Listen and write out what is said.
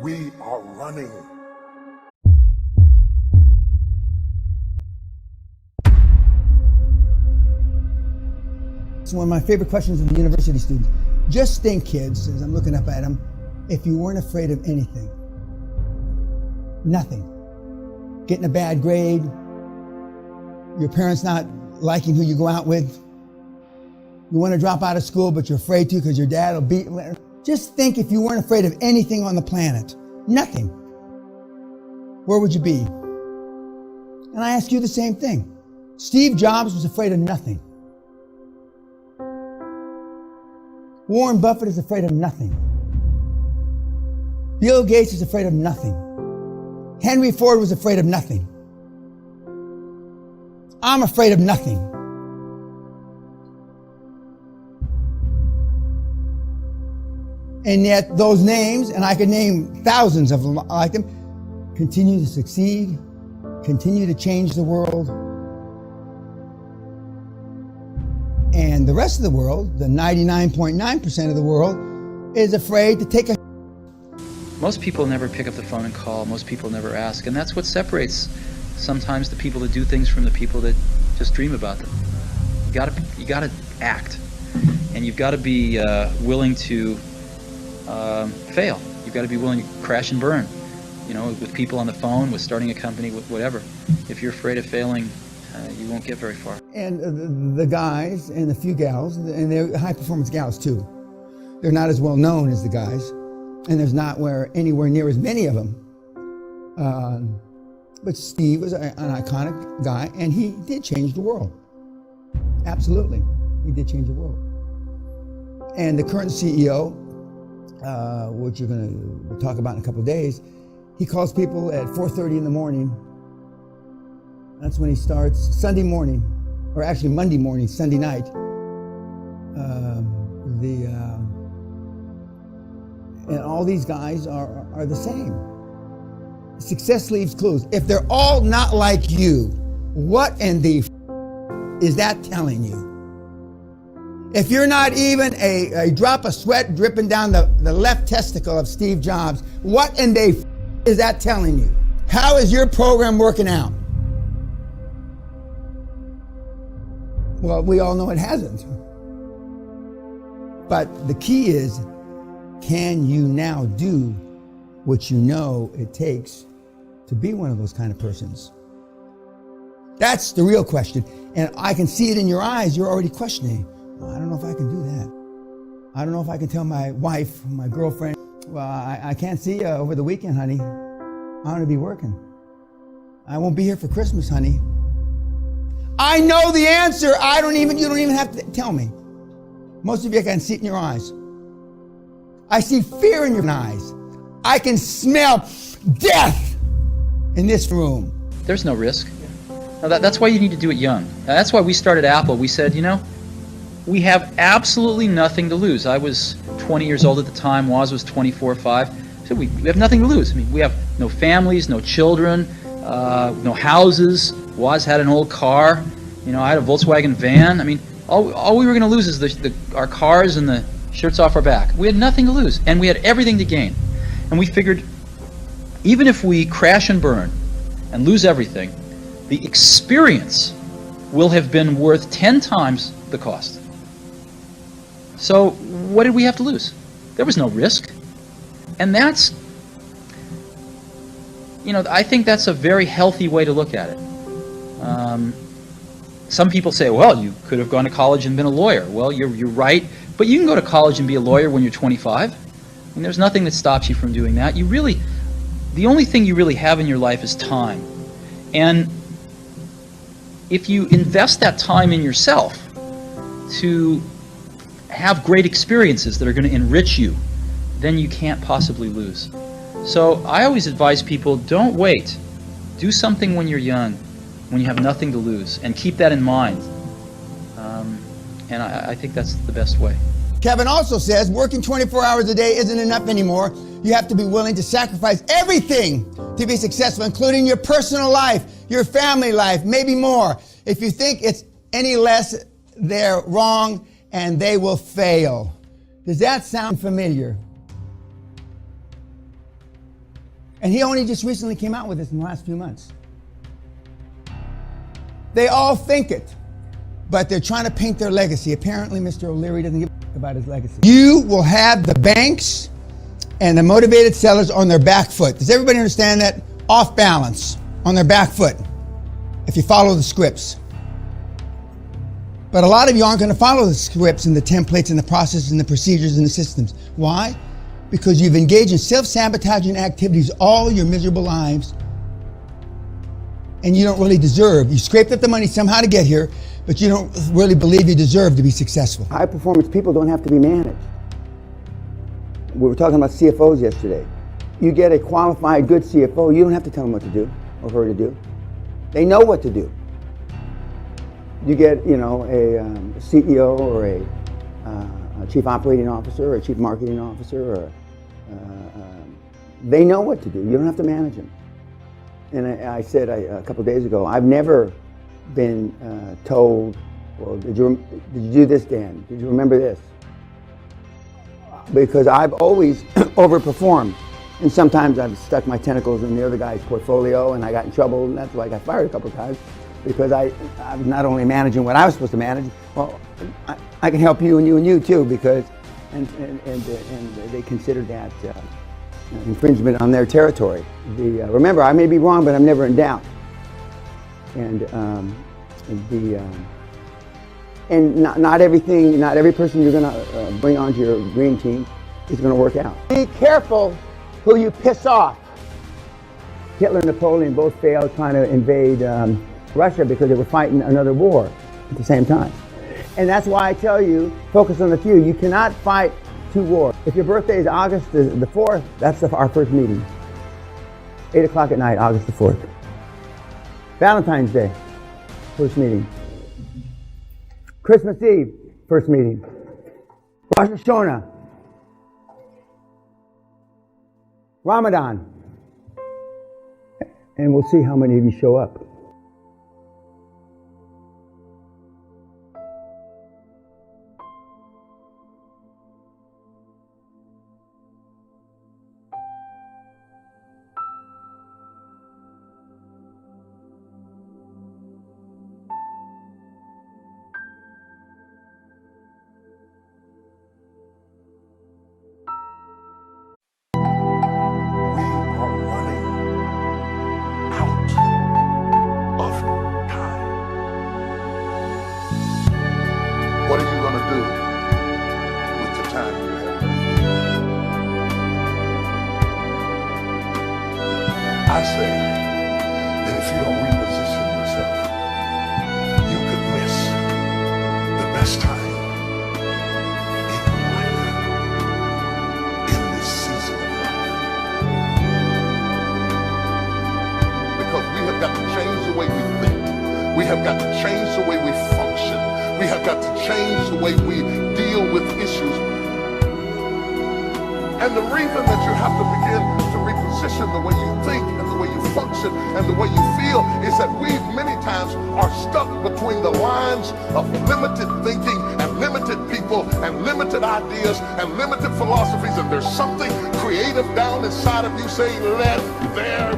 We are running. It's one of my favorite questions of the university students. Just think, kids, as I'm looking up at them, if you weren't afraid of anything. Nothing. Getting a bad grade, your parents not liking who you go out with, you want to drop out of school but you're afraid to because your dad will beat you. Just think if you weren't afraid of anything on the planet. Nothing. Where would you be? And I ask you the same thing. Steve Jobs was afraid of nothing. Warren Buffett is afraid of nothing. Bill Gates is afraid of nothing. Henry Ford was afraid of nothing. I'm afraid of nothing. And yet those names, and I could name thousands of them like them, continue to succeed, continue to change the world. And the rest of the world, the 99.9% of the world, is afraid to take a... Most people never pick up the phone and call. Most people never ask. And that's what separates sometimes the people that do things from the people that just dream about them. You gotta act. And you've got to be willing to fail. You've got to be willing to crash and burn. You know, with people on the phone, with starting a company, with whatever. If you're afraid of failing, you won't get very far. And the guys and the few gals, and they're high-performance gals too, they're not as well known as the guys, and there's not anywhere near as many of them. But Steve was an iconic guy, and he did change the world. Absolutely, he did change the world. And the current CEO, which you're going to talk about in a couple of days, he calls people at 4:30 in the morning. That's when he starts Sunday morning, or actually Monday morning, Sunday night. And all these guys are the same. Success leaves clues. If they're all not like you, what in the is that telling you? If you're not even a drop of sweat dripping down the left testicle of Steve Jobs, what in the is that telling you? How is your program working out? Well, we all know it hasn't. But the key is, can you now do what you know it takes to be one of those kind of persons? That's the real question. And I can see it in your eyes. You're already questioning. Well, I don't know if I can do that. I don't know if I can tell my wife, my girlfriend, well, I can't see you over the weekend, honey. I'm going to be working. I won't be here for Christmas, honey. I know the answer. You don't even have to tell me. Most of you, I can see it in your eyes. I see fear in your eyes. I can smell death in this room. There's no risk. Now that's why you need to do it young. Now, that's why we started Apple. We said, you know, we have absolutely nothing to lose. I was 20 years old at the time. Woz was 24 or 5. So we have nothing to lose. I mean, we have no families, no children, no houses. Woz had an old car. You know, I had a Volkswagen van. I mean, all we were going to lose is our cars and the shirts off our back. We had nothing to lose, and we had everything to gain. And we figured, even if we crash and burn and lose everything, the experience will have been worth 10 times the cost. So what did we have to lose? There was no risk. And that's, you know, I think that's a very healthy way to look at it. Some people say, well, you could have gone to college and been a lawyer. Well, you're right, but you can go to college and be a lawyer when you're 25. And there's nothing that stops you from doing that. The only thing you really have in your life is time. And if you invest that time in yourself to have great experiences that are going to enrich you, then you can't possibly lose. So I always advise people, don't wait. Do something when you're young, when you have nothing to lose, and keep that in mind. And I think that's the best way. Kevin also says working 24 hours a day isn't enough anymore. You have to be willing to sacrifice everything to be successful, including your personal life, your family life, maybe more. If you think it's any less, they're wrong and they will fail. Does that sound familiar? And he only just recently came out with this in the last few months. They all think it, but they're trying to paint their legacy. Apparently, Mr. O'Leary doesn't give a about his legacy. You will have the banks and the motivated sellers on their back foot. Does everybody understand that? Off balance, on their back foot, if you follow the scripts. But a lot of you aren't going to follow the scripts and the templates and the processes and the procedures and the systems. Why? Because you've engaged in self-sabotaging activities all your miserable lives, and you don't really deserve. You scraped up the money somehow to get here, but you don't really believe you deserve to be successful. High-performance people don't have to be managed. We were talking about CFOs yesterday. You get a qualified, good CFO, you don't have to tell them what to do or her to do. They know what to do. You get, a CEO or a chief operating officer or a chief marketing officer, or they know what to do. You don't have to manage them. And I said a couple of days ago, I've never been told, well, did you do this, Dan? Did you remember this? Because I've always overperformed. And sometimes I've stuck my tentacles in the other guy's portfolio and I got in trouble, and that's why I got fired a couple of times. Because I was not only managing what I was supposed to manage, well, I can help you and you and you too, because, and they considered that infringement on their territory. Remember, I may be wrong, but I'm never in doubt. And not every person you're going to bring onto your green team is going to work out. Be careful who you piss off. Hitler and Napoleon both failed trying to invade Russia because they were fighting another war at the same time. And that's why I tell you, focus on the few. You cannot fight two wars. If your birthday is August the 4th, that's our first meeting. 8 o'clock at night, August the 4th. Valentine's Day, first meeting. Christmas Eve, first meeting. Rosh Hashanah. Ramadan. And we'll see how many of you show up. What are you going to do with the time you have? I say that if you don't reposition yourself, you could miss the best time in your life, in this season of life. Because we have got to change the way we think. We have got to change the way we function. We have got to change the way we deal with issues. And the reason that you have to begin to reposition the way you think and the way you function and the way you feel is that we many times are stuck between the lines of limited thinking and limited people and limited ideas and limited philosophies, and there's something creative down inside of you saying, let there